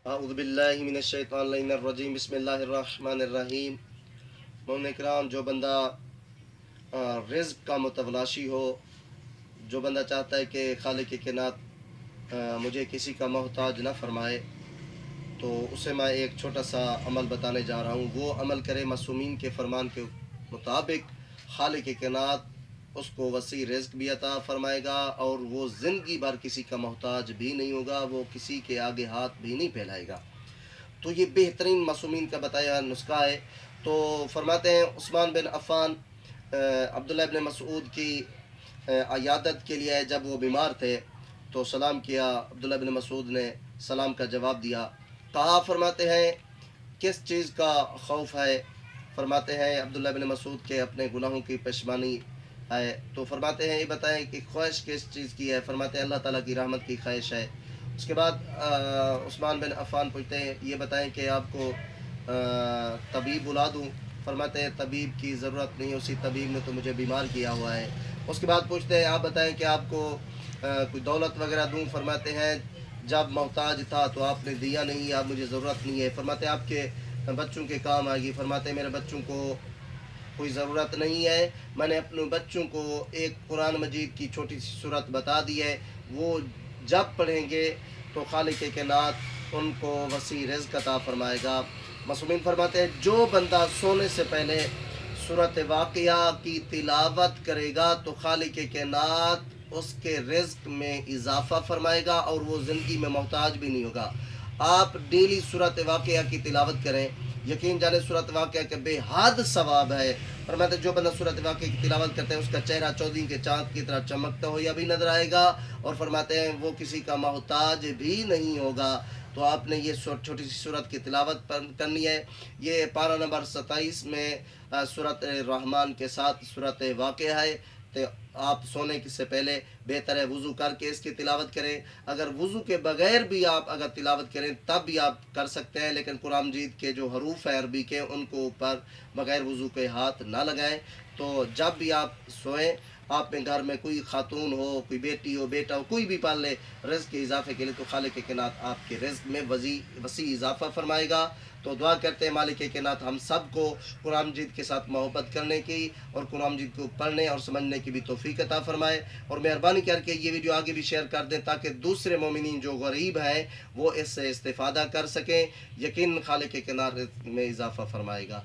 اعوذ باللہ من الشیطان الرجیم بسم اللہ الرحمن الرحیم۔ مومن کرام، جو بندہ رزق کا متلاشی ہو، جو بندہ چاہتا ہے کہ خالق کائنات مجھے کسی کا محتاج نہ فرمائے، تو اسے میں ایک چھوٹا سا عمل بتانے جا رہا ہوں۔ وہ عمل کرے معصومین کے فرمان کے مطابق، خالق کائنات اس کو وسیع رزق بھی عطا فرمائے گا اور وہ زندگی بھر کسی کا محتاج بھی نہیں ہوگا، وہ کسی کے آگے ہاتھ بھی نہیں پھیلائے گا۔ تو یہ بہترین معصومین کا بتایا نسخہ ہے۔ تو فرماتے ہیں عثمان بن عفان عبداللہ بن مسعود کی عیادت کے لیے جب وہ بیمار تھے تو سلام کیا۔ عبداللہ بن مسعود نے سلام کا جواب دیا۔ کہا، فرماتے ہیں کس چیز کا خوف ہے؟ فرماتے ہیں عبداللہ بن مسعود کے اپنے گناہوں کی پشیمانی ہے۔ تو فرماتے ہیں یہ بتائیں کہ خواہش کس چیز کی ہے؟ فرماتے ہیں اللہ تعالیٰ کی رحمت کی خواہش ہے۔ اس کے بعد عثمان بن عفان پوچھتے ہیں یہ بتائیں کہ آپ کو طبیب بلا دوں؟ فرماتے ہیں طبیب کی ضرورت نہیں، اسی طبیب نے تو مجھے بیمار کیا ہوا ہے۔ اس کے بعد پوچھتے ہیں آپ بتائیں کہ آپ کو کوئی دولت وغیرہ دوں؟ فرماتے ہیں جب محتاج تھا تو آپ نے دیا نہیں، اب مجھے ضرورت نہیں ہے۔ فرماتے ہیں آپ کے بچوں کے کام آئے گی؟ فرماتے ہیں میرے بچوں کو کوئی ضرورت نہیں ہے، میں نے اپنے بچوں کو ایک قرآن مجید کی چھوٹی سی صورت بتا دی ہے، وہ جب پڑھیں گے تو خالق کائنات ان کو وسیع رزق عطا فرمائے گا۔ معصومین فرماتے ہیں جو بندہ سونے سے پہلے سورۃ واقعہ کی تلاوت کرے گا تو خالق کائنات اس کے رزق میں اضافہ فرمائے گا اور وہ زندگی میں محتاج بھی نہیں ہوگا۔ آپ ڈیلی سورۃ واقعہ کی تلاوت کریں، یقین جانے سورۃ واقعہ کے بے حد ثواب ہے۔ فرماتے ہیں جو بندہ سورۃ واقعہ کی تلاوت کرتے ہیں اس کا چہرہ 14 کے چاند کی طرح چمکتا ہو یا بھی نظر آئے گا، اور فرماتے ہیں وہ کسی کا محتاج بھی نہیں ہوگا۔ تو آپ نے یہ چھوٹی سی سورت کی تلاوت کرنی ہے۔ یہ پارہ نمبر 27 میں سورۃ الرحمن کے ساتھ سورۃ واقعہ ہے۔ تو آپ سونے سے پہلے بہتر ہے وضو کر کے اس کی تلاوت کریں۔ اگر وضو کے بغیر بھی آپ اگر تلاوت کریں تب بھی آپ کر سکتے ہیں، لیکن قرآن مجید کے جو حروف ہیں عربی کے ان کو اوپر بغیر وضو کے ہاتھ نہ لگائیں۔ تو جب بھی آپ سوئیں، آپ میں گھر میں کوئی خاتون ہو، کوئی بیٹی ہو، بیٹا ہو، کوئی بھی پال لے رزق کے اضافے کے لیے، تو خالق کائنات آپ کے رزق میں وسیع اضافہ فرمائے گا۔ تو دعا کرتے ہیں مالک کائنات ہم سب کو قرآن مجید کے ساتھ محبت کرنے کی اور قرآن مجید کو پڑھنے اور سمجھنے کی بھی توفیق عطا فرمائے، اور مہربانی کر کے یہ ویڈیو آگے بھی شیئر کر دیں تاکہ دوسرے مومنین جو غریب ہیں وہ اس سے استفادہ کر سکیں۔ یقین خالق کائنات میں اضافہ فرمائے گا۔